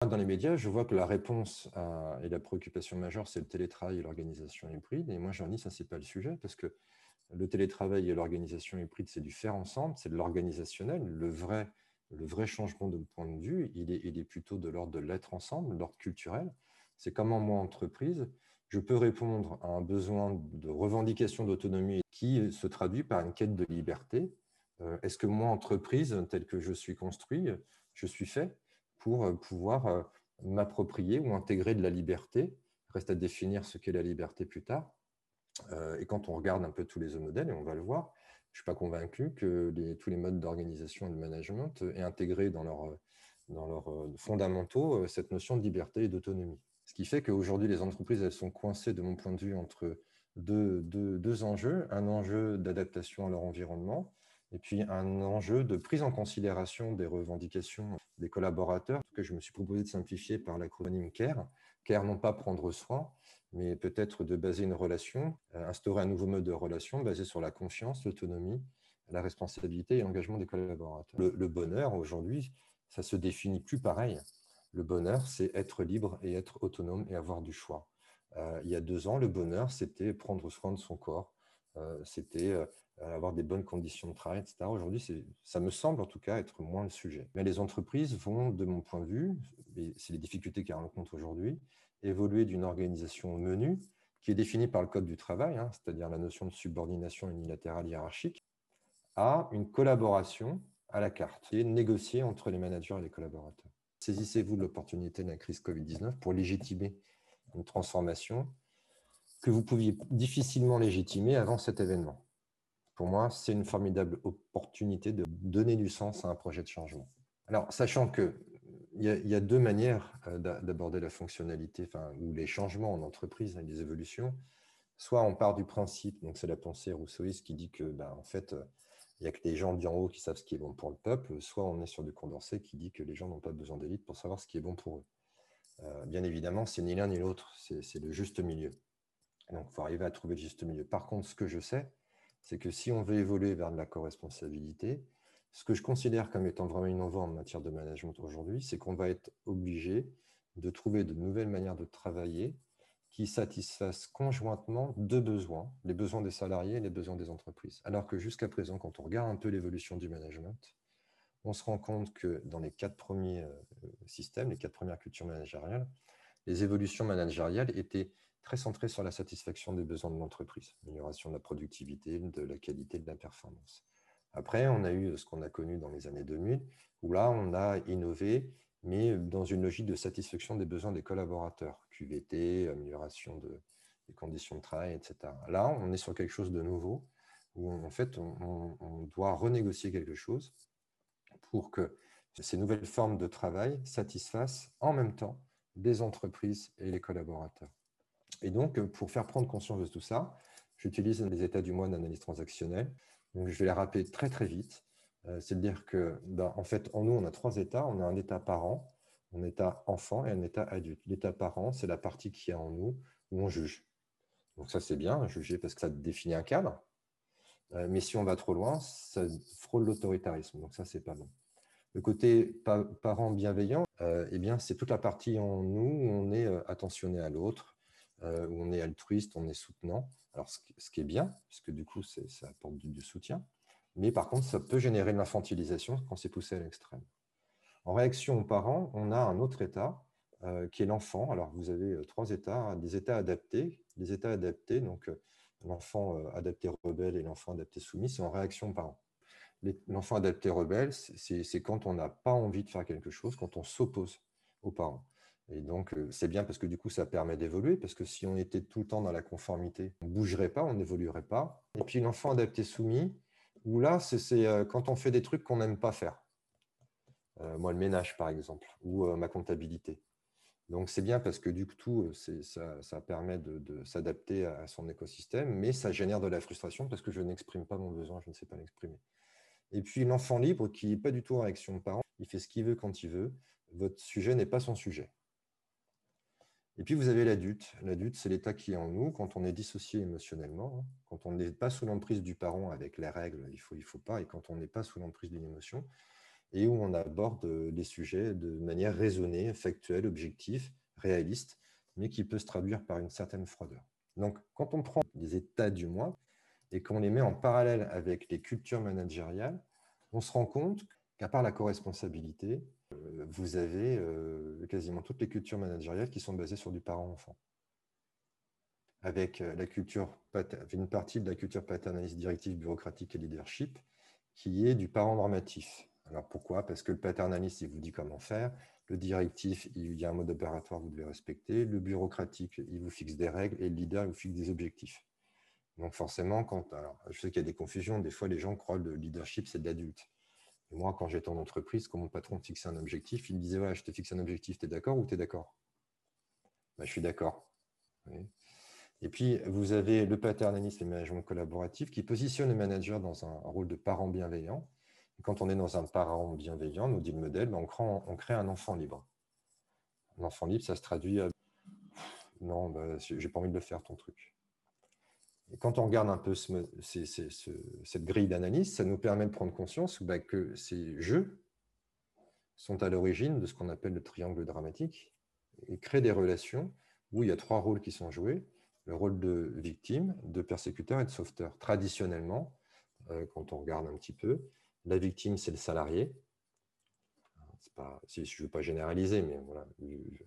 Dans les médias, je vois que la réponse et la préoccupation majeure, c'est le télétravail et l'organisation hybride. Et moi, j'en dis, ça, ce n'est pas le sujet, parce que le télétravail et l'organisation hybride, c'est du faire ensemble, c'est de l'organisationnel. Le vrai changement de point de vue, il est plutôt de l'ordre de l'être ensemble, de l'ordre culturel. C'est comment moi, entreprise, je peux répondre à un besoin de revendication d'autonomie qui se traduit par une quête de liberté. Est-ce que moi, entreprise, tel que je suis construit, je suis fait pour pouvoir m'approprier ou intégrer de la liberté? Reste à définir ce qu'est la liberté plus tard. Et quand on regarde un peu tous les modèles, et on va le voir, je ne suis pas convaincu que tous les modes d'organisation et de management aient intégré dans leurs fondamentaux cette notion de liberté et d'autonomie. Ce qui fait qu'aujourd'hui, les entreprises, elles sont coincées, de mon point de vue, entre deux enjeux. Un enjeu d'adaptation à leur environnement et puis un enjeu de prise en considération des revendications des collaborateurs, que je me suis proposé de simplifier par l'acronyme CARE. CARE, non pas prendre soin, mais peut-être de baser une relation, instaurer un nouveau mode de relation basé sur la confiance, l'autonomie, la responsabilité et l'engagement des collaborateurs. Le bonheur, aujourd'hui, ça se définit plus pareil. Le bonheur, c'est être libre et être autonome et avoir du choix. Il y a 2 ans, le bonheur, c'était prendre soin de son corps, c'était avoir des bonnes conditions de travail, etc. Aujourd'hui, ça me semble en tout cas être moins le sujet. Mais les entreprises vont, de mon point de vue, et c'est les difficultés qu'elles rencontrent aujourd'hui, évoluer d'une organisation menue qui est définie par le Code du travail, hein, c'est-à-dire la notion de subordination unilatérale hiérarchique, à une collaboration à la carte, qui est négociée entre les managers et les collaborateurs. Saisissez-vous de l'opportunité de la crise Covid-19 pour légitimer une transformation que vous pouviez difficilement légitimer avant cet événement. Pour moi, c'est une formidable opportunité de donner du sens à un projet de changement. Alors, sachant qu'il y a 2 manières d'aborder la fonctionnalité ou les changements en entreprise, les évolutions. Soit on part du principe, donc c'est la pensée rousseauiste qui dit que, en fait, il n'y a que les gens d'en haut qui savent ce qui est bon pour le peuple, soit on est sur du Condorcet qui dit que les gens n'ont pas besoin d'élite pour savoir ce qui est bon pour eux. Bien évidemment, c'est ni l'un ni l'autre, c'est le juste milieu. Donc, il faut arriver à trouver le juste milieu. Par contre, ce que je sais, c'est que si on veut évoluer vers de la co-responsabilité, ce que je considère comme étant vraiment innovant en matière de management aujourd'hui, c'est qu'on va être obligé de trouver de nouvelles manières de travailler qui satisfassent conjointement 2 besoins, les besoins des salariés et les besoins des entreprises. Alors que jusqu'à présent, quand on regarde un peu l'évolution du management, on se rend compte que dans les 4 premiers systèmes, les 4 premières cultures managériales, les évolutions managériales étaient très centrées sur la satisfaction des besoins de l'entreprise, l'amélioration de la productivité, de la qualité, de la performance. Après, on a eu ce qu'on a connu dans les années 2000, où là, on a innové, mais dans une logique de satisfaction des besoins des collaborateurs, QVT, amélioration des conditions de travail, etc. Là, on est sur quelque chose de nouveau, où en fait, on doit renégocier quelque chose pour que ces nouvelles formes de travail satisfassent en même temps les entreprises et les collaborateurs. Et donc, pour faire prendre conscience de tout ça, j'utilise les états du mois d'analyse transactionnelle. Donc, je vais les rappeler très, très vite. C'est-à-dire que, en fait, en nous, on a 3 états. On a un état parent, un état enfant et un état adulte. L'état parent, c'est la partie qui est en nous où on juge. Donc, ça, c'est bien, juger, parce que ça définit un cadre. Mais si on va trop loin, ça frôle l'autoritarisme. Donc, ça, c'est pas bon. Le côté parent bienveillant, eh bien, c'est toute la partie en nous où on est attentionné à l'autre, où on est altruiste, on est soutenant. Alors, ce qui est bien, puisque du coup, ça apporte du soutien. Mais par contre, ça peut générer de l'infantilisation quand c'est poussé à l'extrême. En réaction aux parents, on a un autre état qui est l'enfant. Alors, vous avez 3 états, des états adaptés. Les états adaptés, donc l'enfant adapté rebelle et l'enfant adapté soumis, c'est en réaction aux parents. L'enfant adapté rebelle, c'est quand on n'a pas envie de faire quelque chose, quand on s'oppose aux parents. Et donc, c'est bien parce que du coup, ça permet d'évoluer, parce que si on était tout le temps dans la conformité, on ne bougerait pas, on n'évoluerait pas. Et puis, l'enfant adapté soumis, où là, c'est quand on fait des trucs qu'on n'aime pas faire. Moi, le ménage, par exemple, ou ma comptabilité. Donc, c'est bien parce que du coup, ça permet de s'adapter à son écosystème, mais ça génère de la frustration parce que je n'exprime pas mon besoin, je ne sais pas l'exprimer. Et puis l'enfant libre qui n'est pas du tout en réaction de parents, il fait ce qu'il veut quand il veut. Votre sujet n'est pas son sujet. Et puis vous avez l'adulte. L'adulte, c'est l'état qui est en nous quand on est dissocié émotionnellement, quand on n'est pas sous l'emprise du parent avec les règles, il faut pas, et quand on n'est pas sous l'emprise d'une émotion. et où on aborde les sujets de manière raisonnée, factuelle, objective, réaliste, mais qui peut se traduire par une certaine froideur. Donc, quand on prend les états du moi et qu'on les met en parallèle avec les cultures managériales, on se rend compte qu'à part la co-responsabilité, vous avez quasiment toutes les cultures managériales qui sont basées sur du parent-enfant. Avec une partie de la culture paternaliste, directive, bureaucratique et leadership qui est du parent normatif. Alors pourquoi? Parce que le paternaliste, il vous dit comment faire. Le directif, il y a un mode opératoire que vous devez respecter. Le bureaucratique, il vous fixe des règles. Et le leader, il vous fixe des objectifs. Donc forcément, alors, je sais qu'il y a des confusions. Des fois, les gens croient que le leadership, c'est de l'adulte. Et moi, quand j'étais en entreprise, quand mon patron me fixait un objectif, il me disait, voilà, je te fixe un objectif, tu es d'accord ou tu es d'accord? Ben, je suis d'accord. Oui. Et puis, vous avez le paternalisme et le management collaboratif qui positionne le manager dans un rôle de parent bienveillant. Et quand on est dans un parent bienveillant, nous dit le modèle, on crée un enfant libre. Un enfant libre, ça se traduit à non, bah, j'ai pas envie de le faire, ton truc. Et quand on regarde un peu cette grille d'analyse, ça nous permet de prendre conscience que ces jeux sont à l'origine de ce qu'on appelle le triangle dramatique et créent des relations où il y a 3 rôles qui sont joués. Le rôle de victime, de persécuteur et de sauveteur. Traditionnellement, quand on regarde un petit peu, la victime, c'est le salarié. Je ne veux pas généraliser, mais voilà,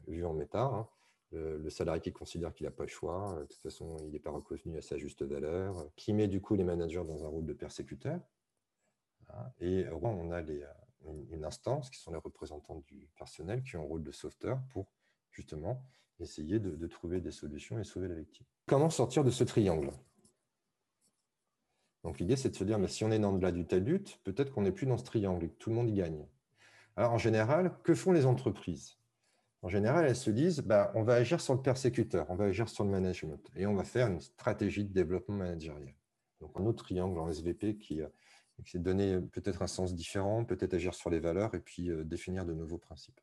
vu en méta, hein, le salarié qui considère qu'il n'a pas le choix, de toute façon, il n'est pas reconnu à sa juste valeur, qui met du coup les managers dans un rôle de persécuteur. Hein, et on a une instance qui sont les représentants du personnel qui ont un rôle de sauveteur pour justement essayer de trouver des solutions et sauver la victime. Comment sortir de ce triangle? Donc l'idée, c'est de se dire, mais si on est dans de l'adulte, peut-être qu'on n'est plus dans ce triangle et que tout le monde y gagne. Alors en général, que font les entreprises? En général, elles se disent, on va agir sur le persécuteur, on va agir sur le management et on va faire une stratégie de développement managérial. Donc un autre triangle en SVP qui c'est donner peut-être un sens différent, peut-être agir sur les valeurs et puis définir de nouveaux principes.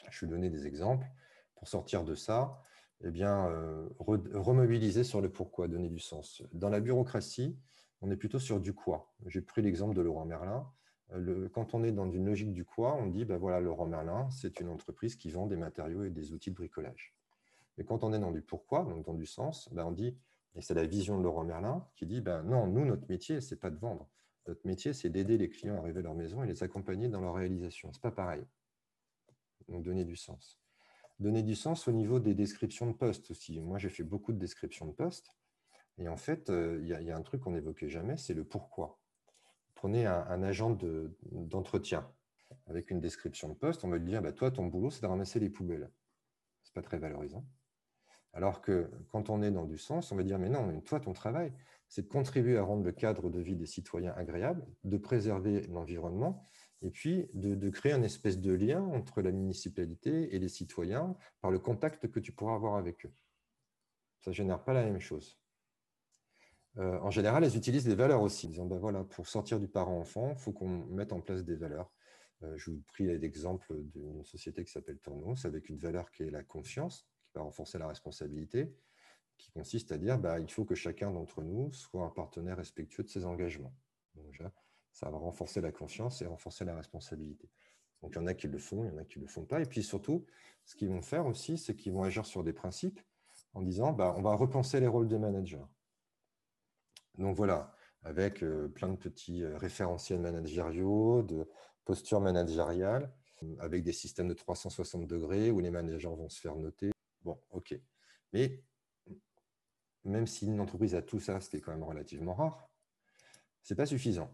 Je vais donner des exemples. Pour sortir de ça, remobiliser sur le pourquoi, donner du sens. Dans la bureaucratie, on est plutôt sur du quoi. J'ai pris l'exemple de Leroy Merlin. Quand on est dans une logique du quoi, on dit, voilà, Leroy Merlin, c'est une entreprise qui vend des matériaux et des outils de bricolage. Mais quand on est dans du pourquoi, donc dans du sens, on dit, et c'est la vision de Leroy Merlin qui dit, non, nous, notre métier, ce n'est pas de vendre. Notre métier, c'est d'aider les clients à arriver à leur maison et les accompagner dans leur réalisation. Ce n'est pas pareil. Donc, donner du sens. Donner du sens au niveau des descriptions de postes aussi. Moi, j'ai fait beaucoup de descriptions de postes. Et en fait, il y a un truc qu'on n'évoquait jamais, c'est le pourquoi. Prenez un agent d'entretien avec une description de poste, on va lui dire, toi, ton boulot, c'est de ramasser les poubelles. Ce n'est pas très valorisant. Alors que quand on est dans du sens, on va dire, mais non, toi, ton travail, c'est de contribuer à rendre le cadre de vie des citoyens agréable, de préserver l'environnement, et puis de créer une espèce de lien entre la municipalité et les citoyens par le contact que tu pourras avoir avec eux. Ça ne génère pas la même chose. En général, elles utilisent des valeurs aussi, en disant, voilà, pour sortir du parent-enfant, il faut qu'on mette en place des valeurs. Je vous prie l'exemple d'une société qui s'appelle Tournos, avec une valeur qui est la confiance, qui va renforcer la responsabilité, qui consiste à dire il faut que chacun d'entre nous soit un partenaire respectueux de ses engagements. Donc, déjà, ça va renforcer la confiance et renforcer la responsabilité. Donc, il y en a qui le font, il y en a qui ne le font pas. Et puis surtout, ce qu'ils vont faire aussi, c'est qu'ils vont agir sur des principes en disant on va repenser les rôles des managers. Donc voilà, avec plein de petits référentiels managériaux, de postures managériales, avec des systèmes de 360 degrés où les managers vont se faire noter. Bon, OK. Mais même si une entreprise a tout ça, ce qui est quand même relativement rare, ce n'est pas suffisant.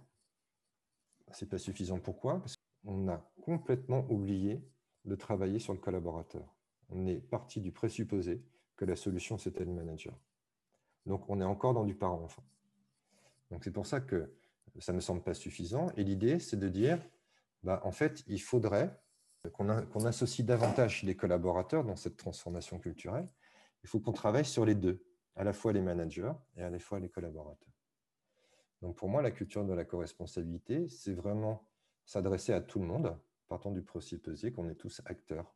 Ce n'est pas suffisant pourquoi? Parce qu'on a complètement oublié de travailler sur le collaborateur. On est parti du présupposé que la solution, c'était le manager. Donc, on est encore dans du parent-enfant. Donc, c'est pour ça que ça ne me semble pas suffisant. Et l'idée, c'est de dire, en fait, il faudrait qu'on associe davantage les collaborateurs dans cette transformation culturelle. Il faut qu'on travaille sur les deux, à la fois les managers et à la fois les collaborateurs. Donc, pour moi, la culture de la co-responsabilité, c'est vraiment s'adresser à tout le monde, partant du présupposé qu'on est tous acteurs.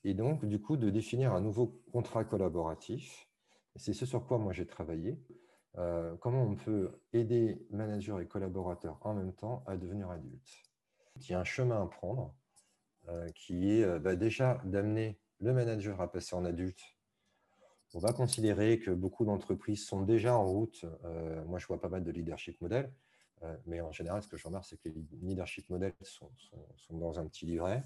Et donc, du coup, de définir un nouveau contrat collaboratif. C'est ce sur quoi moi j'ai travaillé. Comment on peut aider managers et collaborateurs en même temps à devenir adultes. Il y a un chemin à prendre qui est déjà d'amener le manager à passer en adulte. On va considérer que beaucoup d'entreprises sont déjà en route. Moi, je vois pas mal de leadership modèles, mais en général, ce que je remarque, c'est que les leadership modèles sont dans un petit livret,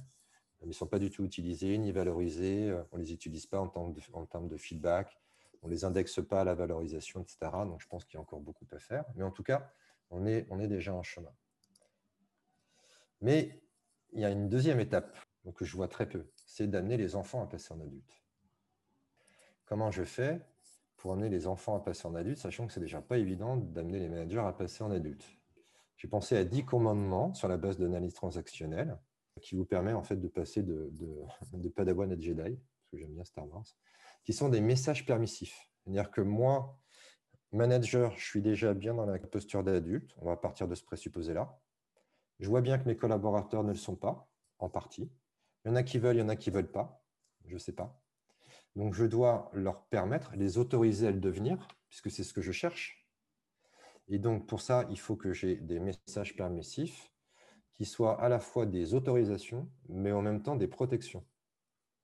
mais ils ne sont pas du tout utilisés ni valorisés. On ne les utilise pas en termes de feedback. On ne les indexe pas à la valorisation, etc. Donc, je pense qu'il y a encore beaucoup à faire. Mais en tout cas, on est déjà en chemin. Mais il y a une deuxième étape que je vois très peu, c'est d'amener les enfants à passer en adulte. Comment je fais pour amener les enfants à passer en adulte, sachant que c'est déjà pas évident d'amener les managers à passer en adulte? J'ai pensé à 10 commandements sur la base d'analyse transactionnelle qui vous permet en fait de passer de Padawan à Jedi, parce que j'aime bien Star Wars, qui sont des messages permissifs. C'est-à-dire que moi, manager, je suis déjà bien dans la posture d'adulte. On va partir de ce présupposé-là. Je vois bien que mes collaborateurs ne le sont pas, en partie. Il y en a qui veulent, il y en a qui ne veulent pas. Je ne sais pas. Donc, je dois leur permettre, les autoriser à le devenir, puisque c'est ce que je cherche. Et donc, pour ça, il faut que j'ai des messages permissifs qui soient à la fois des autorisations, mais en même temps des protections.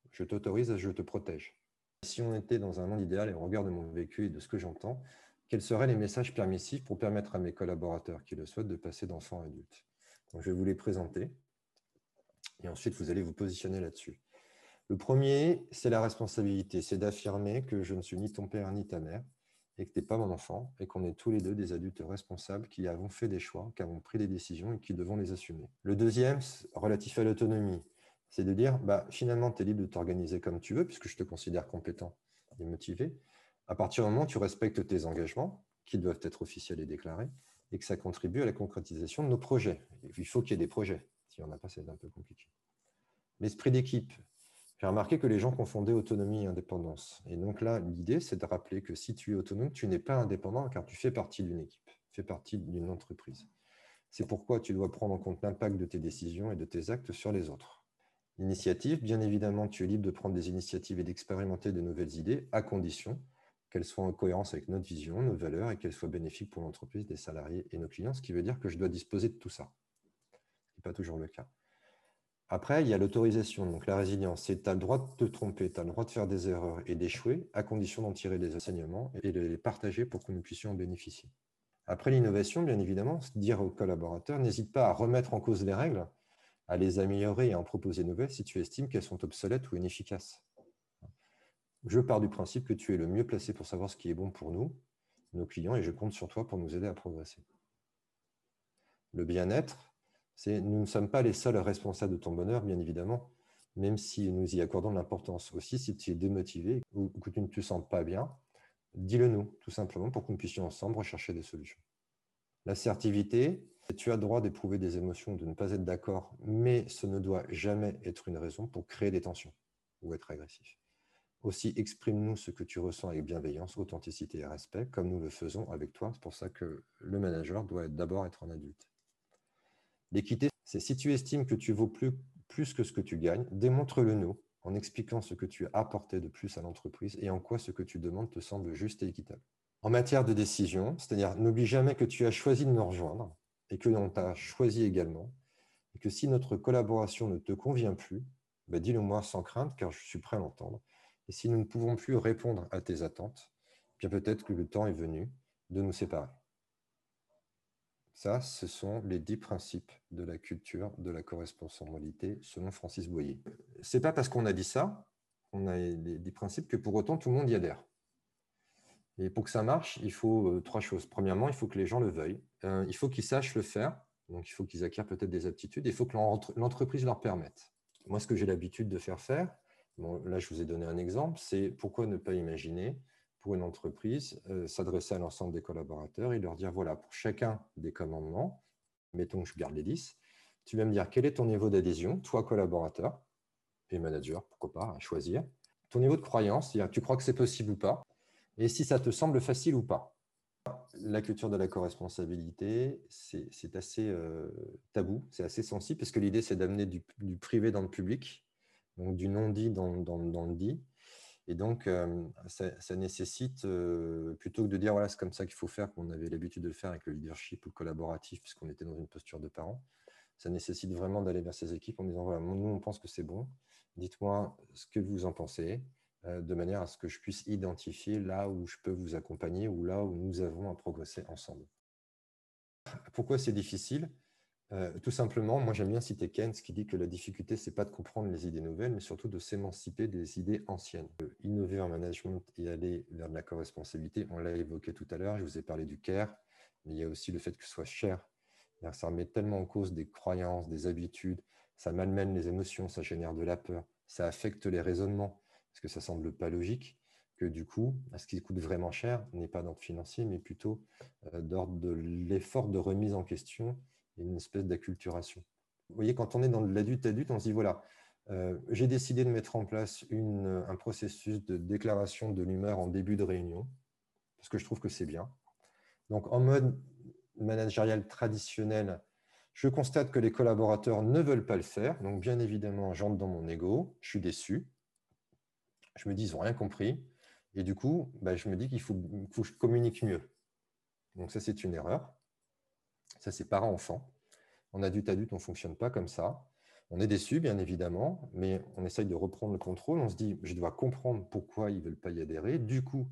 Je t'autorise, je te protège. Si on était dans un monde idéal et au regard de mon vécu et de ce que j'entends, quels seraient les messages permissifs pour permettre à mes collaborateurs qui le souhaitent de passer d'enfant à adulte? Donc, je vais vous les présenter et ensuite vous allez vous positionner là-dessus. Le premier, c'est la responsabilité, c'est d'affirmer que je ne suis ni ton père ni ta mère et que tu n'es pas mon enfant et qu'on est tous les deux des adultes responsables qui avons fait des choix, qui avons pris des décisions et qui devons les assumer. Le deuxième, relatif à l'autonomie, c'est de dire finalement, tu es libre de t'organiser comme tu veux puisque je te considère compétent et motivé. À partir du moment où tu respectes tes engagements, qui doivent être officiels et déclarés, et que ça contribue à la concrétisation de nos projets. Il faut qu'il y ait des projets. S'il n'y en a pas, c'est un peu compliqué. L'esprit d'équipe. J'ai remarqué que les gens confondaient autonomie et indépendance. Et donc là, l'idée, c'est de rappeler que si tu es autonome, tu n'es pas indépendant car tu fais partie d'une équipe, tu fais partie d'une entreprise. C'est pourquoi tu dois prendre en compte l'impact de tes décisions et de tes actes sur les autres. L'initiative, bien évidemment, tu es libre de prendre des initiatives et d'expérimenter de nouvelles idées à condition qu'elles soient en cohérence avec notre vision, nos valeurs et qu'elles soient bénéfiques pour l'entreprise, les salariés et nos clients, ce qui veut dire que je dois disposer de tout ça. Ce n'est pas toujours le cas. Après, il y a l'autorisation, donc la résilience. Tu as le droit de te tromper, tu as le droit de faire des erreurs et d'échouer, à condition d'en tirer des enseignements et de les partager pour que nous puissions en bénéficier. Après l'innovation, bien évidemment, dire aux collaborateurs, n'hésite pas à remettre en cause les règles, à les améliorer et à en proposer de nouvelles si tu estimes qu'elles sont obsolètes ou inefficaces. Je pars du principe que tu es le mieux placé pour savoir ce qui est bon pour nous, nos clients, et je compte sur toi pour nous aider à progresser. Le bien-être, nous ne sommes pas les seuls responsables de ton bonheur, bien évidemment, même si nous y accordons de l'importance. Aussi, si tu es démotivé ou que tu ne te sens pas bien, dis-le nous, tout simplement, pour que nous puissions ensemble rechercher des solutions. L'assertivité, tu as le droit d'éprouver des émotions, de ne pas être d'accord, mais ce ne doit jamais être une raison pour créer des tensions ou être agressif. Aussi, exprime-nous ce que tu ressens avec bienveillance, authenticité et respect, comme nous le faisons avec toi. C'est pour ça que le manager doit d'abord être un adulte. L'équité, c'est si tu estimes que tu vaux plus que ce que tu gagnes, démontre-le nous en expliquant ce que tu as apporté de plus à l'entreprise et en quoi ce que tu demandes te semble juste et équitable. En matière de décision, c'est-à-dire n'oublie jamais que tu as choisi de nous rejoindre et que l'on t'a choisi également, et que si notre collaboration ne te convient plus, dis-le-moi sans crainte car je suis prêt à l'entendre. Et si nous ne pouvons plus répondre à tes attentes, bien peut-être que le temps est venu de nous séparer. Ça, ce sont les 10 principes de la culture de la corresponsabilité selon Francis Boyer. Ce n'est pas parce qu'on a dit ça, on a les 10 principes, que pour autant tout le monde y adhère. Et pour que ça marche, il faut 3 choses. Premièrement, il faut que les gens le veuillent. Il faut qu'ils sachent le faire. Donc, il faut qu'ils acquièrent peut-être des aptitudes. Il faut que l'entreprise leur permette. Moi, ce que j'ai l'habitude de faire, là, je vous ai donné un exemple, c'est pourquoi ne pas imaginer pour une entreprise s'adresser à l'ensemble des collaborateurs et leur dire, voilà, pour chacun des commandements, mettons que je garde les 10, tu vas me dire quel est ton niveau d'adhésion, toi collaborateur et manager, pourquoi pas, à choisir. Ton niveau de croyance, c'est-à-dire tu crois que c'est possible ou pas, et si ça te semble facile ou pas. La culture de la co-responsabilité, c'est assez tabou, c'est assez sensible, parce que l'idée, c'est d'amener du privé dans le public, donc du non-dit dans le dit. Et donc, ça nécessite, plutôt que de dire, voilà, c'est comme ça qu'il faut faire, qu'on avait l'habitude de le faire avec le leadership ou le collaboratif, puisqu'on était dans une posture de parent, Ça nécessite vraiment d'aller vers ces équipes en disant, voilà, nous, on pense que c'est bon. Dites-moi ce que vous en pensez, de manière à ce que je puisse identifier là où je peux vous accompagner ou là où nous avons à progresser ensemble. Pourquoi c'est difficile? Tout simplement, moi j'aime bien citer Keynes qui dit que la difficulté, c'est pas de comprendre les idées nouvelles, mais surtout de s'émanciper des idées anciennes. Innover en management et aller vers de la co-responsabilité, on l'a évoqué tout à l'heure, je vous ai parlé du CARE, mais il y a aussi le fait que ce soit cher. Ça remet tellement en cause des croyances, des habitudes, ça malmène les émotions, ça génère de la peur, ça affecte les raisonnements, parce que ça semble pas logique, que du coup, ce qui coûte vraiment cher n'est pas d'ordre financier, mais plutôt d'ordre de l'effort de remise en question et une espèce d'acculturation. Vous voyez, quand on est dans l'adulte-adulte, on se dit, voilà, j'ai décidé de mettre en place un processus de déclaration de l'humeur en début de réunion, parce que je trouve que c'est bien. Donc, en mode managérial traditionnel, je constate que les collaborateurs ne veulent pas le faire. Donc, bien évidemment, j'entre dans mon ego, je suis déçu. Je me dis, ils n'ont rien compris. Et du coup, je me dis qu'il faut que je communique mieux. Donc, ça, c'est une erreur. Ça, c'est parent-enfant. En adulte-adulte, on ne fonctionne pas comme ça. On est déçu, bien évidemment, mais on essaye de reprendre le contrôle. On se dit, je dois comprendre pourquoi ils ne veulent pas y adhérer. Du coup,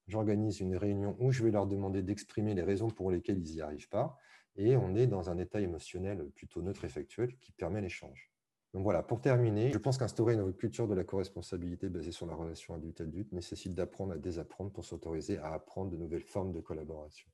j'organise une réunion où je vais leur demander d'exprimer les raisons pour lesquelles ils n'y arrivent pas. Et on est dans un état émotionnel plutôt neutre et factuel qui permet l'échange. Donc voilà, pour terminer, je pense qu'instaurer une culture de la co-responsabilité basée sur la relation adulte-adulte nécessite d'apprendre à désapprendre pour s'autoriser à apprendre de nouvelles formes de collaboration.